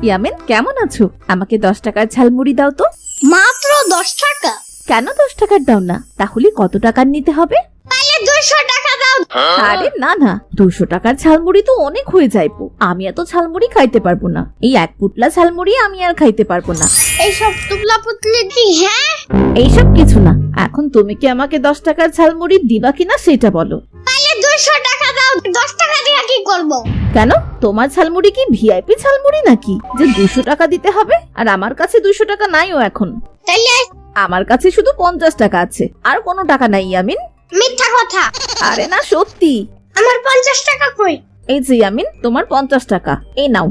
ইয়ামিন, কেমন আছো? আমাকে 10 টাকার ঝালমুড়ি দাও তো। মাত্র 10 টাকা? কেন 10 টাকার দাও না? তাহলে কত টাকার নিতে হবে? তাহলে 200 টাকা দাও। আরে না না, 200 টাকার ঝালমুড়ি তো অনেক হয়ে যাইবো। আমি এত ঝালমুড়ি খাইতে পারবো না। এই এক পুটলা ঝালমুড়ি আমি আর খাইতে পারবো না। এইসব টুকলা পুতলি কি? হ্যাঁ, এইসব কিছু না। এখন তুমি কি আমাকে 10 টাকার ঝালমুড়ি দিবা কিনা সেটা বলো। তাহলে 200 টাকা দাও। 10 টাকা দিয়ে কি করব? কেন, তোমার ঝালমুড়ি কি ভিআইপি ঝালমুড়ি নাকি যে 200 টাকা দিতে হবে? আর আমার কাছে 200 টাকা নাইও এখন। তাহলে আমার কাছে শুধু 50 টাকা আছে, আর কোনো টাকা নাই ইয়ামিন। মিথ্যা কথা। আরে না, সত্যি। আমার 50 টাকা কই? এই যে ইয়ামিন, তোমার 50 টাকা, এই নাও।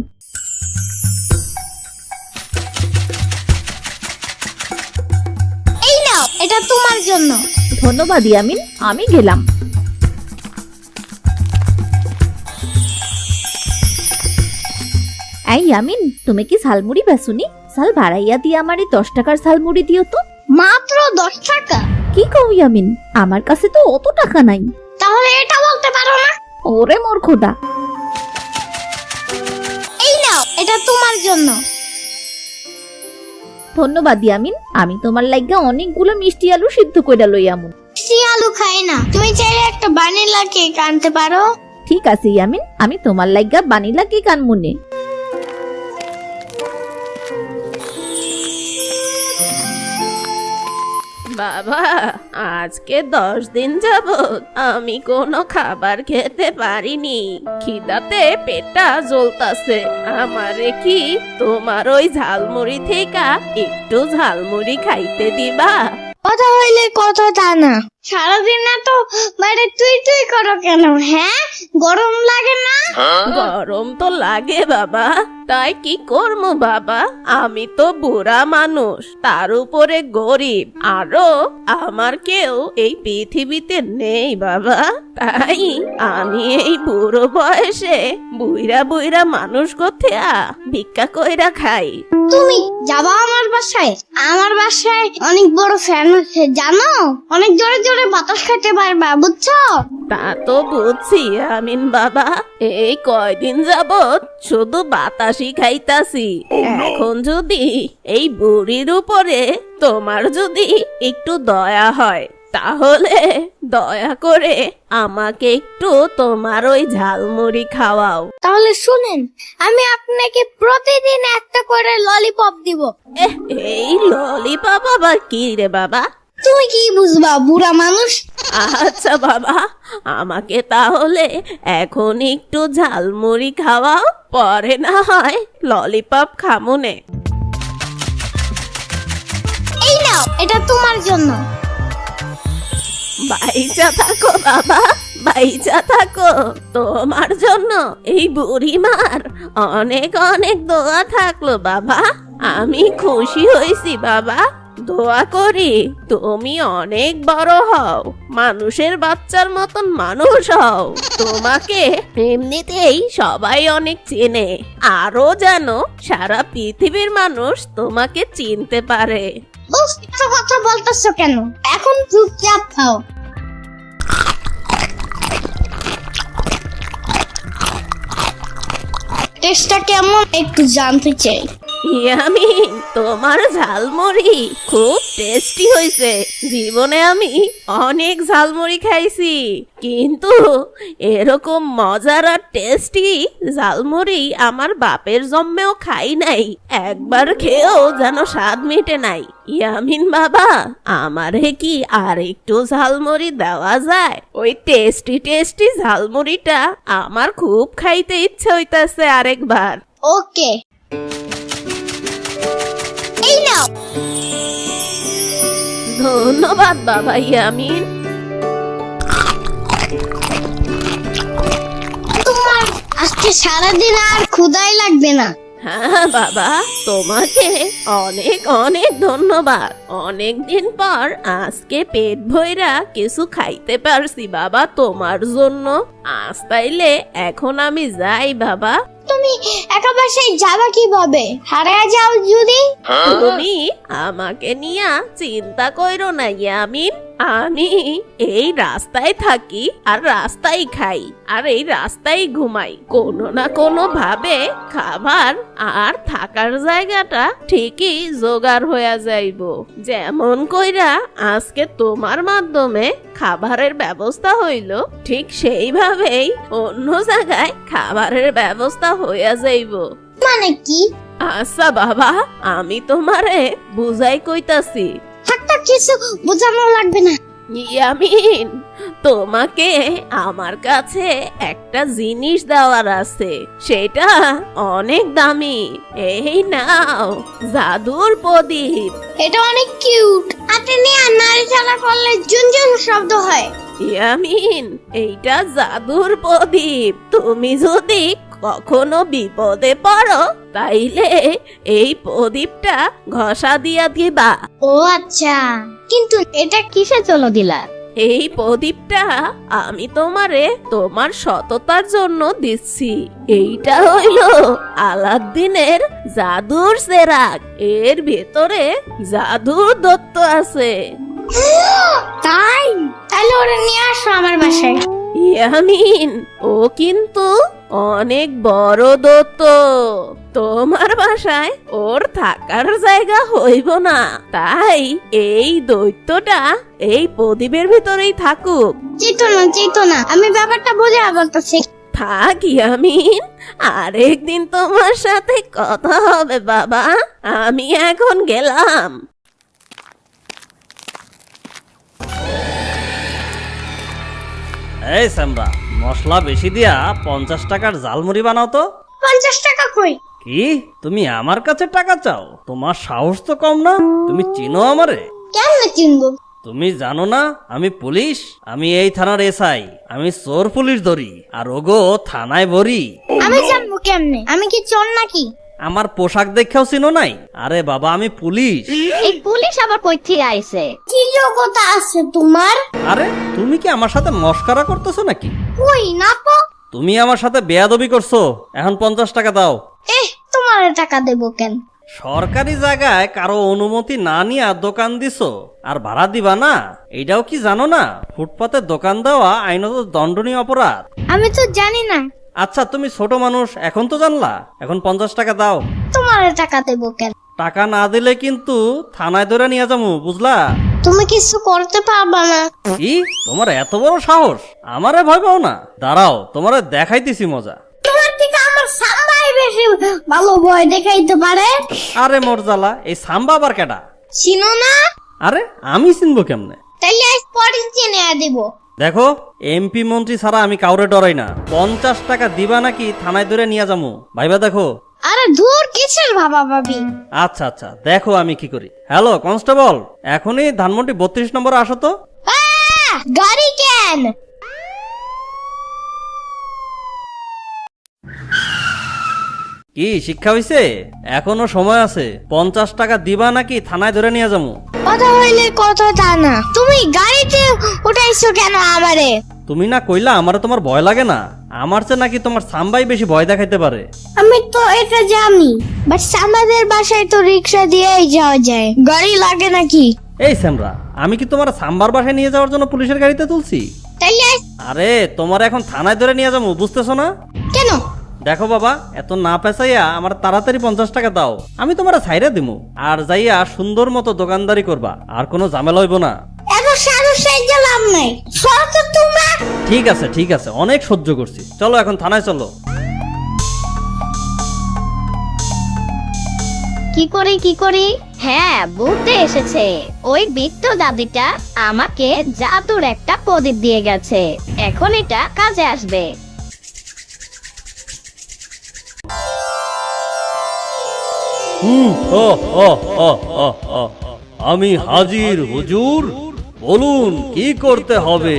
এই নাও, এটা তোমার জন্য। ধন্যবাদ ইয়ামিন, আমি গেলাম। এই ইয়ামিন, তুমি কি ঝালমুড়ি বেচুনি? ঝাল ভাড়াইয়া দিয়ে আমারে 10 টাকার ঝালমুড়ি দিও তো। মাত্র 10 টাকা? কি কও ইয়ামিন, আমার কাছে তো অত টাকা নাই। তাহলে এটা বলতে পারো না? ওরে মোর খোদা। এই নাও, এটা তোমার জন্য। ধন্যবাদ ইয়ামিন, আমি তোমার লাইগা অনেকগুলো মিষ্টি আলু সিদ্ধ কইরা লইয়ামু। মিষ্টি আলু খাই না। তুমি চাইলে একটা ভ্যানিলা কেক আনতে পারো। ঠিক আছে ইয়ামিন, আমি তোমার লাইগা বানিলা কেক আনমুনে। বাবা, আজকে 10 দিন যাবত আমি কোনো খাবার খেতে পারিনি। খিদাতে পেটটা জ্বলতাছে। আমারে কি তোমার ওই ঝালমুড়ি থেকে একটু ঝালমুড়ি খাইতে দিবা? কথা হইলে কথা তা না। সারাদিন না তো বাইরে তুই তুই করো কেন? হ্যাঁ, গরম লাগে না? গরম তো লাগে বাবা, তাই কি করবো বাবা? আমি তো বুড়া মানুষ, তার উপরে গরিব, আরো আমার কেউ এই পৃথিবীতে নেই বাবা। তাই আমি এই বুড়ো বয়সে বুইরা বুইরা মানুষ কোথা ভিক্ষা কইরা খাই। তুমি যাবা আমার বাসায়? আমার বাসায় অনেক বড় ফ্যান আছে জানো? অনেক জোরে জোরে বাতাস খেতে পারবা, বুঝছো? তা তো বুঝছি আমিন বাবা, এই কয়দিন যাবত শুধু বাতাসই খাইতাছি। এখন যদি এই বুড়ির উপরে তোমার যদি একটু দয়া হয়, তাহলে দয়া করে আমাকে একটু তোমার ওই ঝালমুড়ি খাওয়াও। তাহলে শুনেন, আমি আপনাকে প্রতিদিন একটা করে ললিপপ দিব। এই ললিপপ আবার কি রে বাবা? তুমি কি বুঝবা, বুড়া মানুষ? আচ্ছা বাবা, আমাকে তাহলে এখন একটু ঝালমুড়ি খাওয়াও, পরে না হয় ললিপপ খামুনে। এই নাও, এটা তোমার জন্য। বাইচা থাকো বাবা, বাইচা থাকো। তোমার জন্য এই বুড়িমার অনেক অনেক দোয়া থাকলো বাবা। আমি খুশি হয়েছি বাবা। দোয়া করি তুমি অনেক বড় হও, মানুষের বাচ্চার মতন মানুষ হও। তোমাকে এমনিতেই সবাই অনেক চেনে, আরো যেন সারা পৃথিবীর মানুষ তোমাকে চিনতে পারে। বুঝতে কথা বলতেছো কেন? এখন চুপচাপ খাও। টেস্টটা কেমন একটু জানতে চাই। ইয়ামিন, তোমার ঝালমুড়ি খুব টেস্টি হয়েছে। জীবনে আমি অনেক ঝালমুড়ি খাইছি, কিন্তু এরকম মজার আর টেস্টি ঝালমুড়ি আমার বাপের জন্মেও খাই নাই। একবার খেয়েও যেন স্বাদ মিটে নাই। ইয়ামিন বাবা, আমারে কি আর একটু ঝালমুড়ি দেওয়া যায়? ওই টেস্টি টেস্টি ঝালমুড়িটা আমার খুব খাইতে ইচ্ছে হইতাছে আরেকবার। ওকে, এই নাও। ধন্যবাদ বাবা ইয়ামিন। তোমার আজকে সারাদিন আর ক্ষুধাই লাগবে না। হ্যাঁ বাবা, তোমাকে অনেক অনেক ধন্যবাদ। অনেক দিন পর আজকে পেট ভইরা কিছু খাইতে পারছি বাবা তোমার জন্য। আজ তাইলে এখন আমি যাই বাবা। তুমি একা বাসায় যাবা কিভাবে? হারিয়ে যাও যদি? তুমি আমাকে নিয়ে চিন্তা কইরো না ইয়ামিন, আমি এই রাস্তায় থাকি আর রাস্তায় খাই আর এই রাস্তায় ঘুমাই। কোনো না কোনো ভাবে খাবার আর থাকার জায়গাটা ঠিকই জোগাড় হয়ে যাইব। যেমন কইরা আজকে তোমার মাধ্যমে খাবারের ব্যবস্থা হইল, ঠিক সেইভাবেই অন্য জায়গায় খাবারের ব্যবস্থা হইয়া যাইব। মানে কি? আচ্ছা বাবা, আমি তোমারে বুঝাই কইতাছি। থাকতা কিছু বোঝানো লাগবে না। ইয়ামিন, তোমাকে আমার কাছে একটা জিনিস দেওয়ার আছে, সেটা অনেক দামি। এই নাও জাদুর প্রদীপ। এটা অনেক কিউট। হাতে নিয়ে নাড়ি চালা করলে ঝুনঝুন শব্দ হয়। ইয়ামিন, এইটা জাদুর প্রদীপ। তুমি যদি কখনো বিপদে পড়ো তাইলে এই প্রদীপটা ঘষা দিয়া দিবা। ও আচ্ছা, কিন্তু এটা কিসে চলো দিলা? এই প্রদীপটা আমি তোমারে তোমার সততার জন্য দিচ্ছি। এইটা হইল আলাদ্দিনের জাদুর চেরাগ। এর ভেতরে জাদুর দত্ত আছে। তাই? তাহলে ওরা নিয়ে আসো আমার বাসায়। ইয়ামিন, ও কিন্তু অনেক বড় দত্ত। তোমার বাসায় ওর থাকার জায়গা হইব না, তাই এই দৈত্যটা এই প্রদীপের ভিতরেই থাকুক। চেতনা, আমি ব্যাপারটা বুঝে বলতেছি। থাক ইয়ামিন, আরেকদিন তোমার সাথে কথা হবে বাবা। আমি এখন গেলাম। এই সামরা, মশলা বেশি দিয়া 50 টাকার জালমুড়ি বানাও তো। 50 টাকা কই? কি তুমি আমার কাছে টাকা চাও? তোমার সাহস তো কম না। তুমি চিনো আমারে? কেমনে চিনবো? তুমি জানো না আমি পুলিশ? আমি এই থানার এসআই। আমি চোর পুলিশ ধরি আর ওগো থানায় ভরি। আমি জানবো কেমনে? আমি কি চোর নাকি? আমার পোশাক দেখেও চিনো নাই? আরে বাবা, আমি পুলিশ। এই পুলিশ আবার কই থেকে আইছে? কি যোগ্যতা আছে তোমার? আরে তুমি কি আমার সাথে মস্করা করতেছো নাকি? কই না তো। তুমি আমার সাথে বেয়াদবি করছো। এখন 50 টাকা দাও। তোমার টাকা দেবো কেন? সরকারি জায়গায় কারো অনুমতি না নিয়ে দোকান দিছো আর ভাড়া দিবা না, এইটাও কি জানো না? ফুটপাতে দোকান দেওয়া আইনত দণ্ডনীয় অপরাধ। আমি তো জানি না। আচ্ছা, তুমি ছোট মানুষ, এখন তো জানলা। এখন 50 টাকা দাও। তোমার টাকা দেবো কেন? টাকা না দিলে কিন্তু থানায় ধরে নিয়ে যাবো, বুঝলা? তুমি কিছু করতে পারবা না। কি তোমার এত বড় সাহস? আমারে ভয় পাও না? দাঁড়াও, তোমারে দেখাইতেছি মজা। তোমার থেকে আমার সাম্বাই বেশি ভালো ভয় দেখাইতে পারে। আরে মরজালা, এই সাম্বা আবার কেডা? চিনো না? আরে আমি চিনবো কেমনে? তাইলে আজ পরে চিনে দিব। দেখো, এমপি মন্ত্রী ছাড়া আমি কাউরে ডরাই না। 50 টাকা দিবা নাকি থানায় ধরে নিয়ে যাবো, ভাইবা দেখো। আরে দূর, কিসের ভাবা ভাবি? আচ্ছা আচ্ছা, দেখো আমি কি করি। হ্যালো কনস্টেবল, এখনই ধানমন্ডি 32 নম্বর আসো তো। গাড়ি কেন? কি শিক্ষা হইছে? এখনো সময় আছে। 50 টাকা দিবা নাকি থানায় ধরে নিয়ে যাবো। কথা হইলে কথা তা না। তুমি গাড়িতে উঠাইছো কেন আমারে? তুমি না কইলা আমারে তোমার ভয় লাগে না? আমার চেয়ে নাকি তোমার সাম্বাই বেশি ভয় দেখাইতে পারে। আমি তো এটা জানি, বাট আমাদের বাসায় তো রিক্সা দিয়েই যাওয়া যায়, গাড়ি লাগে নাকি? এই স্যামরা, আমি কি তোমার সাম্বার বাসায় নিয়ে যাওয়ার জন্য পুলিশের গাড়িতে তুলছি? তাইলে আরে তোমার এখন থানায় ধরে নিয়ে যাবো, বুঝতেছো না? কেন? দেখো বাবা, এত না পেঁচাইয়া আমার তাড়াতাড়ি 50 টাকা দাও। আমি তোমার ছাইরা দিমু আর যাইয়া সুন্দর মতো দোকানদারি করবা, আর কোনো ঝামেলা হইব না। এত সাহস সাইজে লাভ নাই। সরো তোমরা। ঠিক আছে ঠিক আছে, অনেক সহ্য করছি। চলো এখন থানায় চলো। কি করি? হ্যাঁ, বুঝতে এসেছে। ওই বৃত্ত দাদিটা আমাকে জাদুর একটা প্রদীপ দিয়ে গেছে। এখন এটা কাজে আসবে। ও ও ও ও ও, আমি হাজির হুজুর। বলুন কি করতে হবে?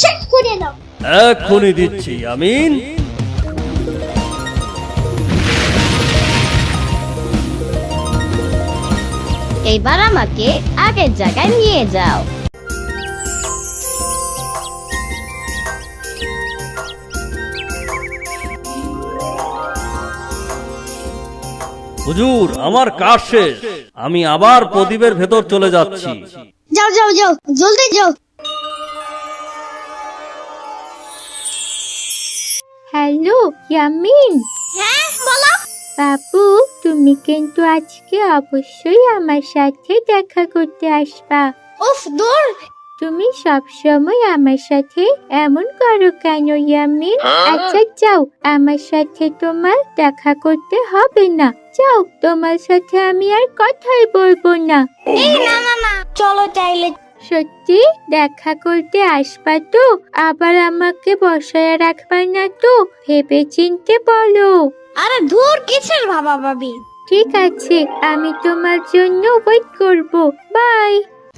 শেষ করে দাও। এক্ষুনি দিচ্ছি আমিন। এইবার আমাকে আগের জায়গায় নিয়ে যাও। হুজুর আমার কাজ শেষ, আমি আবার প্রদীপের ভেতর চলে যাচ্ছি। যাও যাও যাও, জলদি যাও। হ্যালো ইয়ামিন। হ্যাঁ বলো। বাবু, তুমি কিন্তু আজকে অবশ্যই আমার সাথে দেখা করতে আসবা। উফ দূর। তুমি সবসময় আমার সাথে এমন করো কেন ইয়ামিন? আচ্ছা যাও, আমার সাথে তোমার দেখা করতে হবে না। যাও, তোমার সাথে আমি আর কথাই বলবো না। এই না না না, চলো চাইলে। সত্যি দেখা করতে আসবা তো? আবার আমাকে বসায় রাখবা না তো? ভেবে চিনতে বলো। আরে ধুর, কিসের ভাবা ভাবি। ঠিক আছে, আমি তোমার জন্য ওয়েট করব। বাই।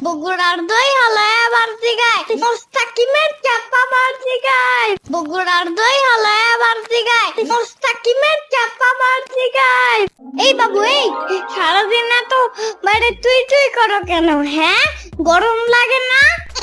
বগুড়ার দই হালায় বাড়তি গায়, মোস্তাকিমের চাপা বাড়তি গায়। বগুড়ার দই হালায় বাড়তি গায়, মোস্তাকিমের চাপা বাড়তি গায়। এই বাবু, এই সারাদিন এত বাইরে তুই তুই করো কেন? হ্যাঁ, গরম লাগে না?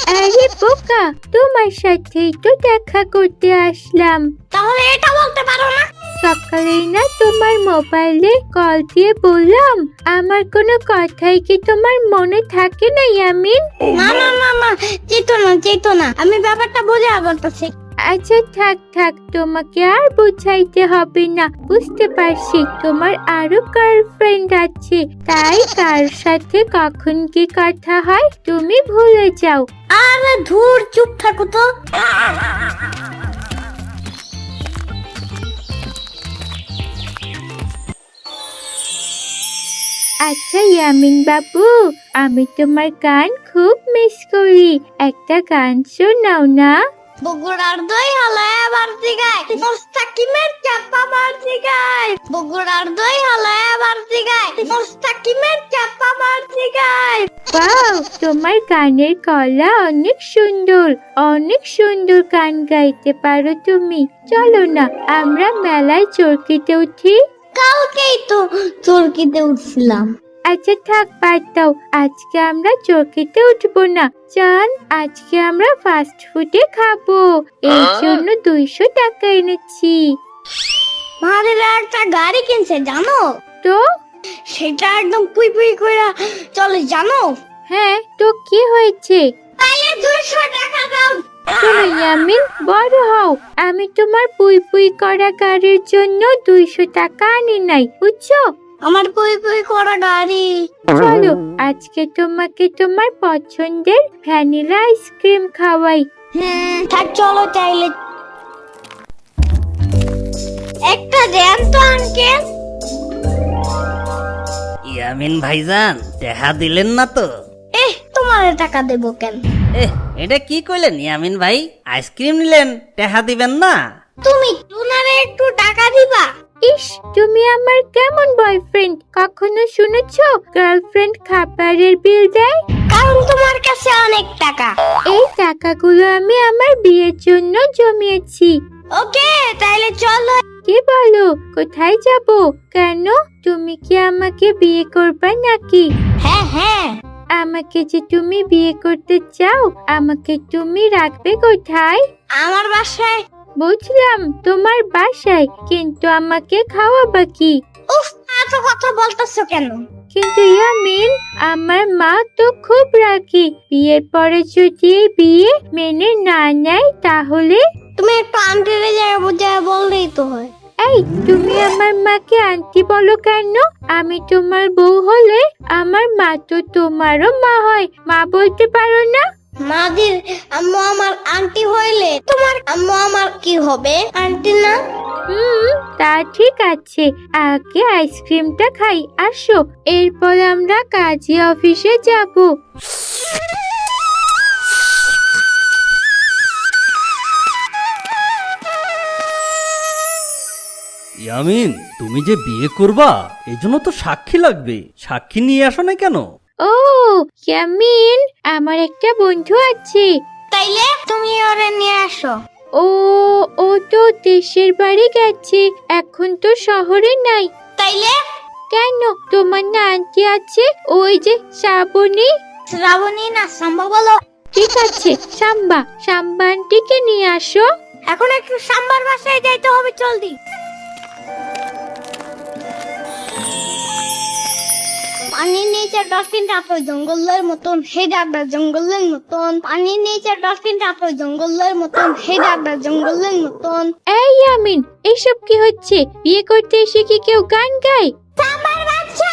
আরে বোকা, তোমার সাথেই তো দেখা করতে আসলাম। তাহলে এটা বলতে পারো না? সকালেই না তোমার মোবাইলে কল দিয়ে বললাম, আমার কোনো কথাই কি তোমার মনে থাকে না ইয়ামিন? না না না না, চেতো না, আমি ব্যাপারটা বোঝা বলতেছি। আচ্ছা থাক থাক, তোমাকে আর বুঝাইতে হবে না। বুঝতে পারছি তোমার আরো গার্লফ্রেন্ড আছে, তাই কার সাথে কখন কি কথা হয় তুমি ভুলে যাও। আরে ধুর, চুপ থাকো তো। আচ্ছা ইয়ামিন বাবু, আমি তোমার গান খুব মিস করি। একটা গান শোনাও না। বগুড়ার দই হালায় বাড়তি গায়, মোস্তাকিমের চাপা বাড়তি গায়। বগুড়ার দই হালায় বাড়তি গায়, মোস্তাকিমের চাপা বাড়তি গায়। ওয়াও, তোমার গানের গলা অনেক সুন্দর, অনেক সুন্দর গান গাইতে পারো তুমি। চলো না আমরা মেলায় চরকিতে উঠি। কালকেই তো চরকিতে উঠছিলাম। আচ্ছা থাক, বাদ দাও, আজকে আমরা চরকিতে উঠবো না। জান, আজকে আমরা ফাস্ট ফুডে খাবো, এই জন্য 200 টাকা এনেছি। মারেরা একটা গাড়ি কিনছে জানো তো সেটা একদম পুই পুই কইরা চলে জানো। হ্যাঁ, তো কি হয়েছে? তাইলে 200 টাকা দাও। শোনো ইয়ামিন, বড় হও। আমি তোমার পুই পুই করা গাড়ির জন্য 200 টাকা আনি নাই, বুঝছো? আমার পুই পুই করা গাড়ি। চলো আজকে তোমাকে তোমার পছন্দের ভ্যানিলা আইসক্রিম খাওয়াই। থাক, চলো চাইলে। একটা দেন তো আঙ্কেল। ইয়ামিন ভাইজান, টাকা দিলেন না তো? তোমার টাকা দেবো কেন? এটা কি কইলেন ইয়ামিন ভাই? আইসক্রিম নিলেন, টাকা দিবেন না? তুমি টুনারে একটু টাকা দিবা। ইস, তুমি আমার কেমন বয়ফ্রেন্ড? কখনো শুনেছো গার্লফ্রেন্ড খাবারের বিল দেয়? কারণ তোমার কাছে অনেক টাকা। এই টাকাগুলো আমি আমার বিয়ের জন্য জমিয়েছি। ওকে, তাইলে চলো। কি বলো, কোথায় যাব? কেন, তুমি কি আমাকে বিয়ে করবে নাকি? হ্যাঁ হ্যাঁ। আমাকে যে তুমি বিয়ে করতে চাও, আমাকে তুমি রাখবে কোথায়? আমার বাসায়। বুঝলাম, তোমার বাসায়, কিন্তু আমাকে খাওয়াবা কি? উফ, এত কথা বলতেছো কেন? কিন্তু ইয়ামিন, আমার মা তো খুব রাগী। বিয়ের পরে যদি এই বিয়ে মেনে না নেয় তাহলে? তুমি একটু আন্টির জায়গা বুঝায় বললেই তো হয়। এই, তুমি আমার মাকে আন্টি বলো কেন? আমি তোমার বউ হলে আমার মা তো তোমারও মা হয়, মা বলতে পারো না? মাদির আম্মু আমার আন্টি হইলে তোমার আম্মু আমার কি হবে? আন্টি না? তা ঠিক আছে, আগে আইসক্রিমটা খাই, আসো, এরপর আমরা কাজী অফিসে যাব। ইয়ামিন, তুমি যে বিয়ে করবা, এই জন্য তো সাক্ষী লাগবে। সাক্ষী নিয়ে আসো না কেন? ও ইয়ামিন, আমার একটা বন্ধু আছে। তাইলে তুমি ওরে নিয়ে আসো। ও ও তো দেশের বাড়ি গেছে, এখন তো শহরে নাই। তাইলে কেন, তোমার না আন্টি আছে, ওই যে শ্রাবণী? শ্রাবণী না, সাম্বা বলো। ঠিক আছে, সাম্বা আন্টিকে নিয়ে আসো। এখন একটু সাম্বার বাসায় যাইতে হবে, জলদি। পানির নিচে ডলফিনটা তো জঙ্গলের মতন, হে ডাকটা জঙ্গলের মতন। পানির নিচে ডলফিনটা তো জঙ্গলের মতন, হে ডাকটা জঙ্গলের মতন। এই ইয়ামিন, এসব কি হচ্ছে? বিয়ে করতে এসে কি কেউ গান গায়? সাম্বার বাচ্চা!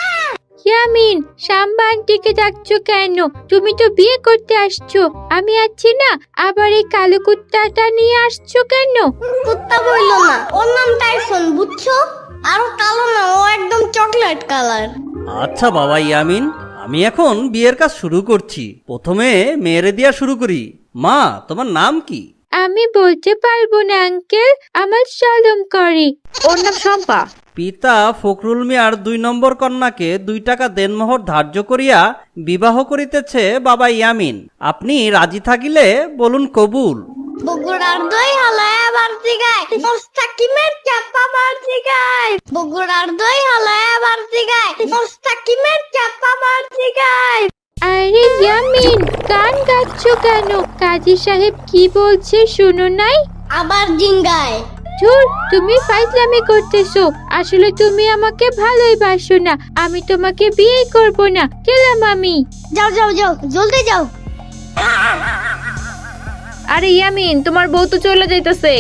ইয়ামিন, সাম্বা আন্টিকে ডাকছো কেন? তুমি তো বিয়ে করতে আসছো, আমি আছি না, আবার এই কালো কুত্তাটা নিয়ে আসছো কেন? কুত্তা বইলো না, ওর নাম টাইসন, বুঝছো? আর ও কালো না, ও একদম চকলেট কালার। আচ্ছা বাবা ইয়ামিন, আমি এখন বিয়ের কাজ শুরু করছি। প্রথমে মেয়েরে দিয়া শুরু করি। মা, তোমার নাম কি? আমি বলতে পারবো না আঙ্কেল, আমার শরম করে। ওর নাম শম্পা। পিতা ফখরুল মিয়ার 2 নম্বর কন্যাকে 2 টাকা দেনমোহর ধার্য করিয়া বিবাহ করিতেছে বাবা ইয়ামিন। আপনি রাজি থাকিলে বলুন কবুল। বগুড়ার দই হালায় বাড়তি গায়, মোস্তাকিমের চাপা বাড়তি গায়। বগুড়ার দই হালায় বাড়তি গায়, মোস্তাকিমের চাপা বাড়তি গায়। আরে ইয়ামিন, গান গাচ্ছো কেন? কাজী সাহেব কি বলছে শুনো নাই? আবার জিঙ্গায়। ধুর, তুমি ফাইজলামি করতেছো। আসলে তুমি আমাকে ভালোই বাসো না, আমি তোমাকে বিয়ে করব না। গেলাম আমি। যাও যাও যাও, জলদি যাও। আরে ইয়ামিন, তোমার বউ তো চলে যাইতেছে।